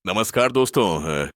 नमस्कार दोस्तों।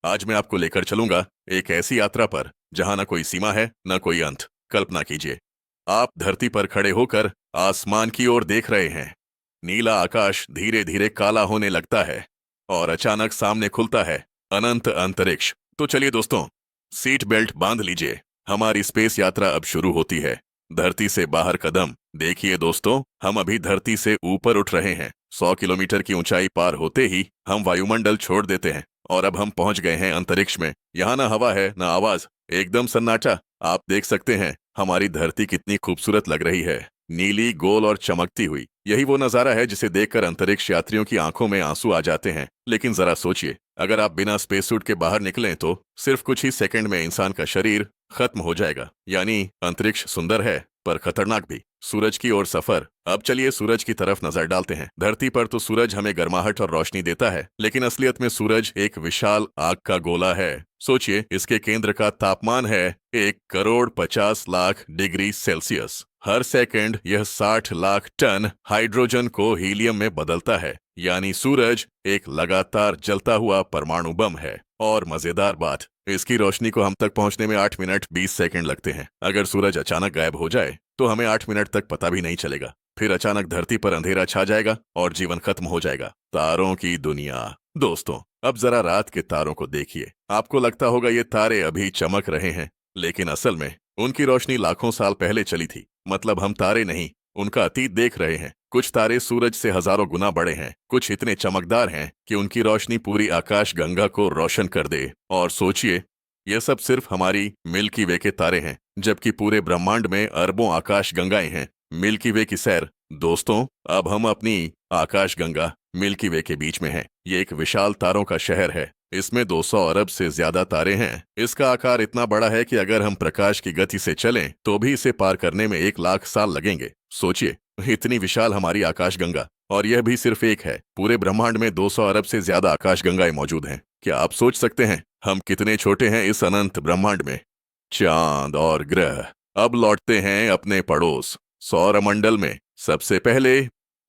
आज मैं आपको लेकर चलूंगा एक ऐसी यात्रा पर जहां न कोई सीमा है न कोई अंत। कल्पना कीजिए, आप धरती पर खड़े होकर आसमान की ओर देख रहे हैं। नीला आकाश धीरे धीरे काला होने लगता है और अचानक सामने खुलता है अनंत अंतरिक्ष। तो चलिए दोस्तों, सीट बेल्ट बांध लीजिए। हमारी स्पेस यात्रा अब शुरू होती है। धरती से बाहर कदम। देखिए दोस्तों, हम अभी धरती से ऊपर उठ रहे हैं। 100 किलोमीटर की ऊंचाई पार होते ही हम वायुमंडल छोड़ देते हैं और अब हम पहुंच गए हैं अंतरिक्ष में। यहाँ ना हवा है ना आवाज, एकदम सन्नाटा। आप देख सकते हैं हमारी धरती कितनी खूबसूरत लग रही है, नीली, गोल और चमकती हुई। यही वो नजारा है जिसे देखकर अंतरिक्ष यात्रियों की आंखों में आंसू आ जाते हैं। लेकिन जरा सोचिए, अगर आप बिना स्पेस सूट के बाहर निकलें तो सिर्फ कुछ ही सेकंड में इंसान का शरीर खत्म हो जाएगा। यानी अंतरिक्ष सुंदर है पर खतरनाक भी। सूरज की ओर सफर। अब चलिए सूरज की तरफ नजर डालते हैं। धरती पर तो सूरज हमें गर्माहट और रोशनी देता है, लेकिन असलियत में सूरज एक विशाल आग का गोला है। सोचिए, इसके केंद्र का तापमान है 1,50,00,000 डिग्री सेल्सियस। हर सेकंड यह 60 लाख टन हाइड्रोजन को हीलियम में बदलता है। यानी सूरज एक लगातार जलता हुआ परमाणु बम है। और मजेदार बात, इसकी रोशनी को हम तक पहुंचने में 8 मिनट 20 सेकंड लगते हैं। अगर सूरज अचानक गायब हो जाए तो हमें 8 मिनट तक पता भी नहीं चलेगा। फिर अचानक धरती पर अंधेरा छा जाएगा और जीवन खत्म हो जाएगा। तारों की दुनिया। दोस्तों, अब जरा रात के तारों को देखिए। आपको लगता होगा ये तारे अभी चमक रहे हैं, लेकिन असल में उनकी रोशनी लाखों साल पहले चली थी। मतलब हम तारे नहीं, उनका अतीत देख रहे हैं। कुछ तारे सूरज से हजारों गुना बड़े हैं, कुछ इतने चमकदार हैं कि उनकी रोशनी पूरी आकाश गंगा को रोशन कर दे। और सोचिए, यह सब सिर्फ हमारी मिल्की वे के तारे हैं, जबकि पूरे ब्रह्मांड में अरबों आकाश गंगाएं हैं। मिल्की वे की सैर। दोस्तों, अब हम अपनी आकाश गंगा मिल्की वे के बीच में हैं। ये एक विशाल तारों का शहर है। इसमें 200 अरब से ज्यादा तारे हैं। इसका आकार इतना बड़ा है कि अगर हम प्रकाश की गति से चलें तो भी इसे पार करने में 1 लाख साल लगेंगे। सोचिए, इतनी विशाल हमारी आकाशगंगा, और यह भी सिर्फ एक है। पूरे ब्रह्मांड में 200 अरब से ज्यादा आकाशगंगाएं मौजूद हैं। क्या आप सोच सकते हैं हम कितने छोटे हैं इस अनंत ब्रह्मांड में? चांद और ग्रह। अब लौटते हैं अपने पड़ोस सौरमंडल में। सबसे पहले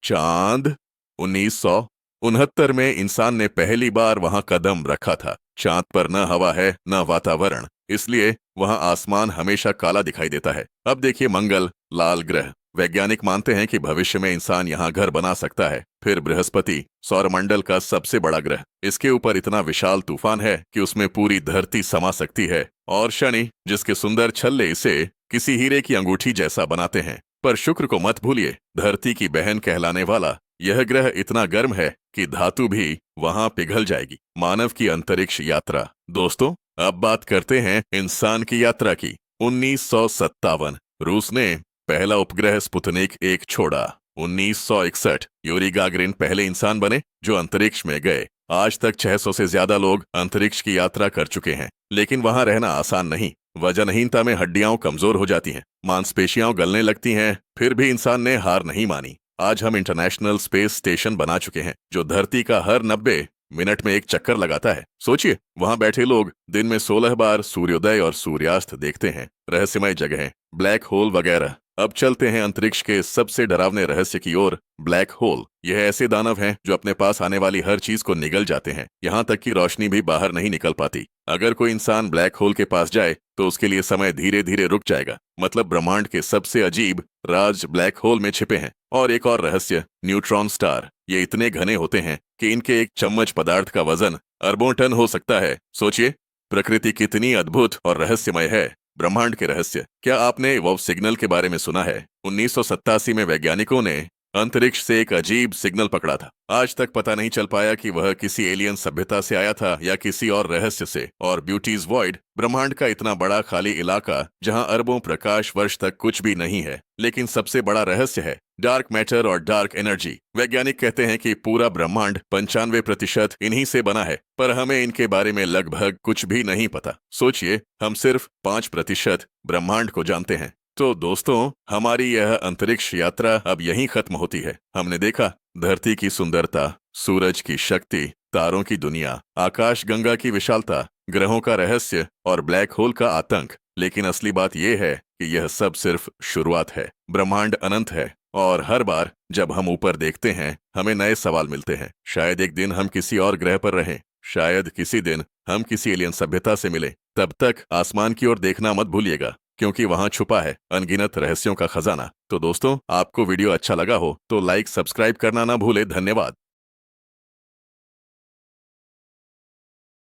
चांद। 1969 में इंसान ने पहली बार वहां कदम रखा था। चांद पर न हवा है न वातावरण, इसलिए वहां आसमान हमेशा काला दिखाई देता है। अब देखिए मंगल, लाल ग्रह। वैज्ञानिक मानते हैं कि भविष्य में इंसान यहाँ घर बना सकता है। फिर बृहस्पति, सौरमंडल का सबसे बड़ा ग्रह। इसके ऊपर इतना विशाल तूफान है कि उसमें पूरी धरती समा सकती है। और शनि, जिसके सुंदर छल्ले इसे किसी हीरे की अंगूठी जैसा बनाते हैं। पर शुक्र को मत भूलिए, धरती की बहन कहलाने वाला यह ग्रह इतना गर्म है कि धातु भी वहां पिघल जाएगी। मानव की अंतरिक्ष यात्रा। दोस्तों, अब बात करते हैं इंसान की यात्रा की। 1957 रूस ने पहला उपग्रह स्पुतनिक 1 छोड़ा। 1961 यूरी गागरिन पहले इंसान बने जो अंतरिक्ष में गए। आज तक 600 से ज्यादा लोग अंतरिक्ष की यात्रा कर चुके हैं। लेकिन वहां रहना आसान नहीं। वजनहीनता में हड्डियां कमजोर हो जाती हैं, मांसपेशियां गलने लगती हैं। फिर भी इंसान ने हार नहीं मानी। आज हम इंटरनेशनल स्पेस स्टेशन बना चुके हैं जो धरती का हर 90 मिनट में एक चक्कर लगाता है। सोचिए, वहां बैठे लोग दिन में 16 बार सूर्योदय और सूर्यास्त देखते हैं। रहस्यमय जगहें, ब्लैक होल वगैरह। अब चलते हैं अंतरिक्ष के सबसे डरावने रहस्य की ओर, ब्लैक होल। यह ऐसे दानव हैं जो अपने पास आने वाली हर चीज को निगल जाते हैं, यहाँ तक कि रोशनी भी बाहर नहीं निकल पाती। अगर कोई इंसान ब्लैक होल के पास जाए तो उसके लिए समय धीरे धीरे रुक जाएगा। मतलब ब्रह्मांड के सबसे अजीब राज ब्लैक होल में छिपे हैं। और एक और रहस्य, न्यूट्रॉन स्टार। ये इतने घने होते हैं कि इनके एक चम्मच पदार्थ का वजन अरबों टन हो सकता है। सोचिए, प्रकृति कितनी अद्भुत और रहस्यमय है। ब्रह्मांड के रहस्य। क्या आपने वो सिग्नल के बारे में सुना है? 1987 में वैज्ञानिकों ने अंतरिक्ष से एक अजीब सिग्नल पकड़ा था। आज तक पता नहीं चल पाया कि वह किसी एलियन सभ्यता से आया था या किसी और रहस्य से। और ब्यूटीज वॉइड, ब्रह्मांड का इतना बड़ा खाली इलाका जहां अरबों प्रकाश वर्ष तक कुछ भी नहीं है। लेकिन सबसे बड़ा रहस्य है डार्क मैटर और डार्क एनर्जी। वैज्ञानिक कहते हैं कि पूरा ब्रह्मांड 95% इन्हीं से बना है, पर हमें इनके बारे में लगभग कुछ भी नहीं पता। सोचिए, हम सिर्फ 5% ब्रह्मांड को जानते हैं। तो दोस्तों, हमारी यह अंतरिक्ष यात्रा अब यहीं खत्म होती है। हमने देखा धरती की सुंदरता, सूरज की शक्ति, तारों की दुनिया, आकाश गंगा की विशालता, ग्रहों का रहस्य और ब्लैक होल का आतंक। लेकिन असली बात यह है कि यह सब सिर्फ शुरुआत है। ब्रह्मांड अनंत है और हर बार जब हम ऊपर देखते हैं हमें नए सवाल मिलते हैं। शायद एक दिन हम किसी और ग्रह पर रहें, शायद किसी दिन हम किसी एलियन सभ्यता से मिले। तब तक आसमान की ओर देखना मत भूलिएगा, क्योंकि वहां छुपा है अनगिनत रहस्यों का खजाना। तो दोस्तों, आपको वीडियो अच्छा लगा हो तो लाइक सब्सक्राइब करना ना भूले। धन्यवाद।